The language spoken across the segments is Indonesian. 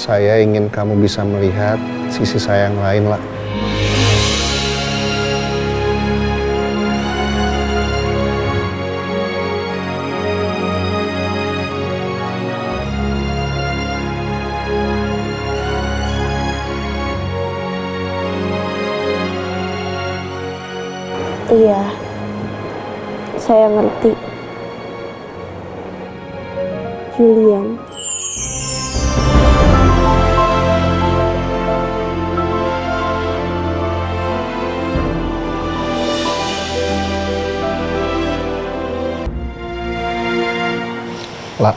Saya ingin kamu bisa melihat sisi saya yang lain, lah. Iya, saya ngerti. Julian. Lah,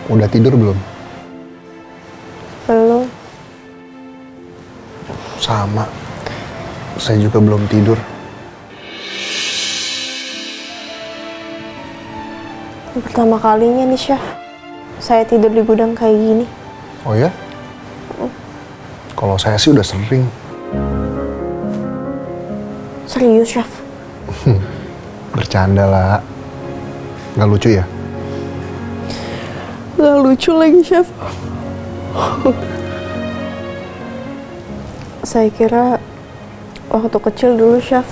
udah tidur belum? Belum. Sama, saya juga belum tidur. Pertama kalinya nih, Chef. Saya tidur di gudang kayak gini. Oh ya? Kalau saya sih udah sering. Serius, Chef? Bercanda lah. Nggak lucu ya? Gak lucu lagi, Chef. Saya kira waktu kecil dulu, Chef,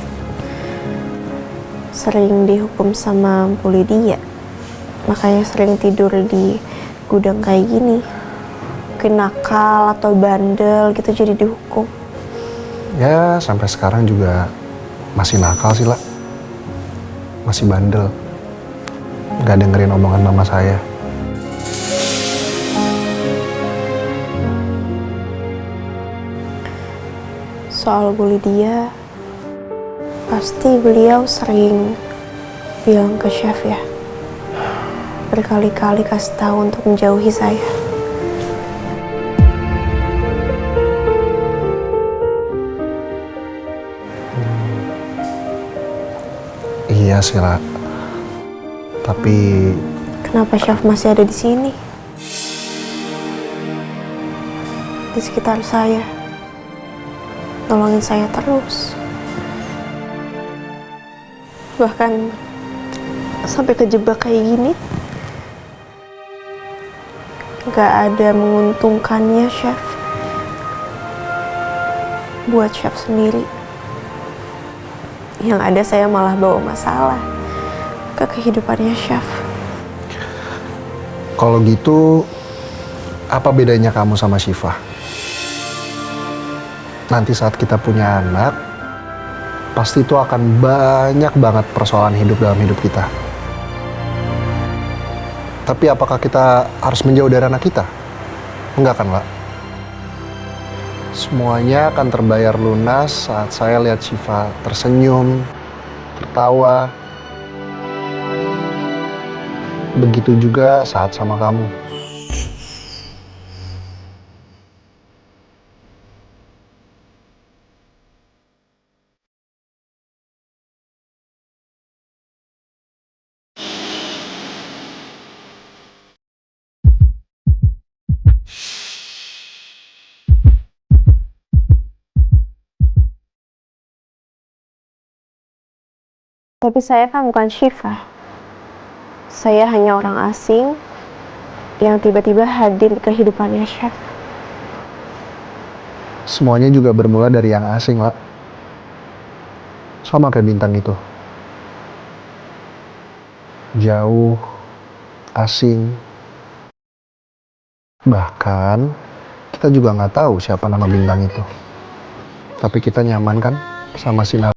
sering dihukum sama Bu Lydia. Makanya sering tidur di gudang kayak gini. Mungkin nakal atau bandel gitu jadi dihukum. Ya, sampai sekarang juga masih nakal sih, lah. Masih bandel. Nggak dengerin omongan mama saya. Soal Bu Lydia, pasti beliau sering bilang ke Chef ya. Berkali-kali kasih tahu untuk menjauhi saya. Iya sih, lah. Tapi Kenapa Chef masih ada di sini? Di sekitar saya. Nolongin saya terus. Bahkan sampai kejebak kayak gini. Gak ada menguntungkannya, Chef. Buat Chef sendiri. Yang ada saya malah bawa masalah ke kehidupannya Chef. kalau gitu, apa bedanya kamu sama Syifa? Nanti saat kita punya anak, pasti itu akan banyak banget persoalan hidup dalam hidup kita. Tapi apakah kita harus menjauh dari anak kita? Enggak kan, Mbak? Semuanya akan terbayar lunas saat saya lihat Syifa tersenyum, tertawa. Begitu juga saat sama kamu. Tapi saya kan bukan Syifa. Saya hanya orang asing yang tiba-tiba hadir di kehidupannya Chef. Semuanya juga bermula dari yang asing, Pak. Sama kayak bintang itu. Jauh, asing. Bahkan, kita juga nggak tahu siapa nama bintang itu. Tapi kita nyaman kan sama sinar.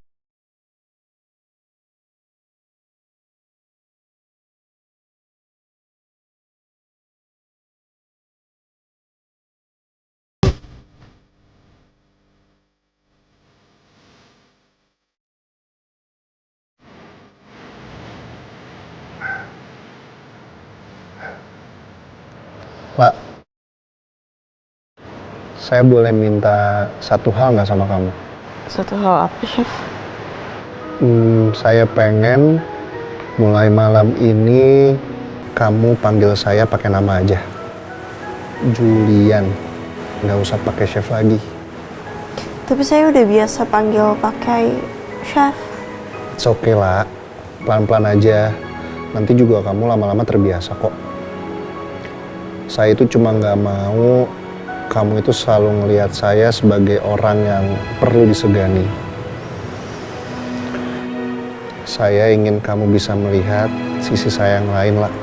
Pak, saya boleh minta satu hal nggak sama kamu? Satu hal apa, Chef? Saya pengen mulai malam ini kamu panggil saya pakai nama aja. Julian. Nggak usah pakai Chef lagi. Tapi saya udah biasa panggil pakai Chef. It's okay lah. Pelan-pelan aja. Nanti juga kamu lama-lama terbiasa kok. Saya itu cuma nggak mau kamu itu selalu ngelihat saya sebagai orang yang perlu disegani. Saya ingin kamu bisa melihat sisi saya yang lain lah.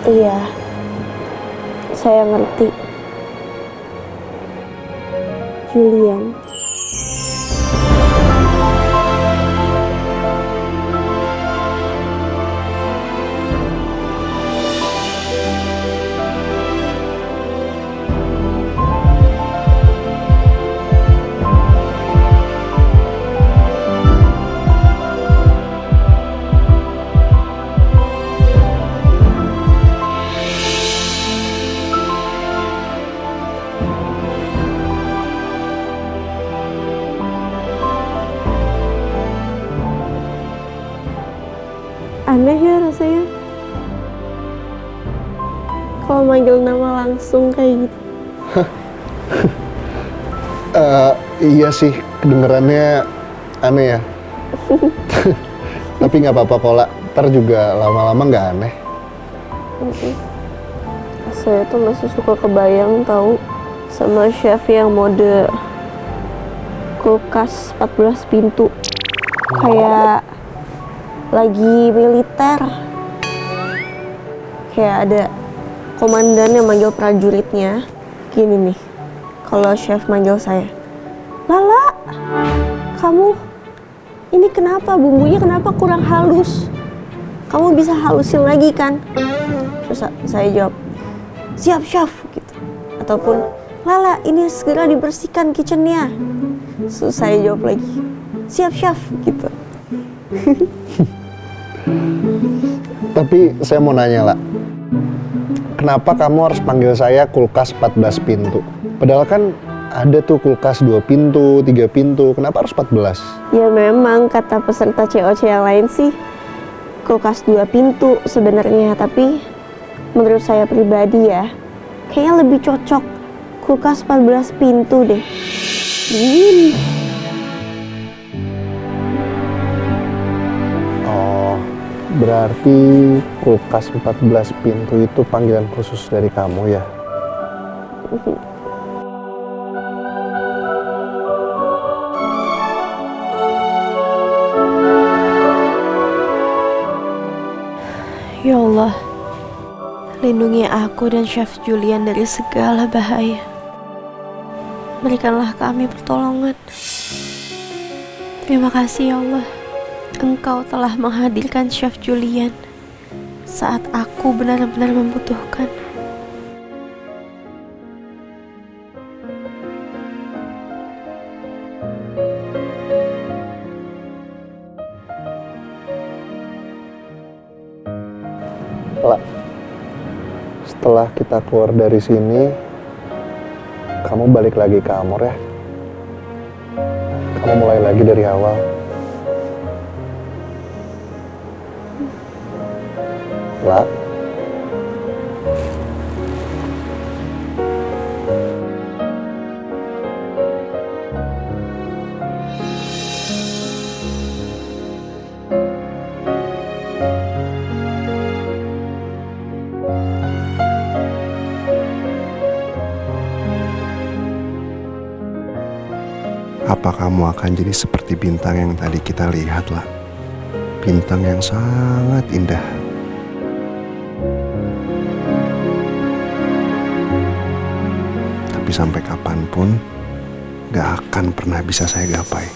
Iya, saya ngerti. Julian. Aneh ya rasanya kalau manggil nama langsung kayak gitu. Iya sih, kedengerannya aneh ya. Tapi nggak apa-apa kok, La. Ntar juga lama-lama nggak aneh. Saya tuh masih suka kebayang tahu sama chef yang mode kulkas 14 pintu. Kayak lagi militer, kayak ada komandan yang manggil prajuritnya gini nih. Kalau chef manggil saya, Lala, kamu ini kenapa bumbunya kenapa kurang halus, kamu bisa halusin lagi kan? Terus saya jawab, siap chef gitu. Ataupun, Lala, ini segera dibersihkan kitchennya. Terus saya jawab lagi, siap chef gitu. Tapi saya mau nanya, La. Kenapa kamu harus panggil saya kulkas 14 pintu? Padahal kan ada tuh kulkas 2 pintu, 3 pintu. Kenapa harus 14? Ya memang kata peserta COC yang lain sih kulkas 2 pintu sebenarnya, tapi menurut saya pribadi ya kayaknya lebih cocok kulkas 14 pintu deh. Oh, berarti kulkas 14 pintu itu panggilan khusus dari kamu ya? Ya Allah, lindungi aku dan Chef Julian dari segala bahaya. Berikanlah kami pertolongan. Terima kasih ya Allah, Engkau telah menghadirkan Chef Julian saat aku benar-benar membutuhkan. La, setelah kita keluar dari sini, kamu balik lagi ke Amor ya. Kamu mulai lagi dari awal. La. Apa kamu akan jadi seperti bintang yang tadi kita lihat, lah? Bintang yang sangat indah. Tapi sampai kapanpun, gak akan pernah bisa saya gapai.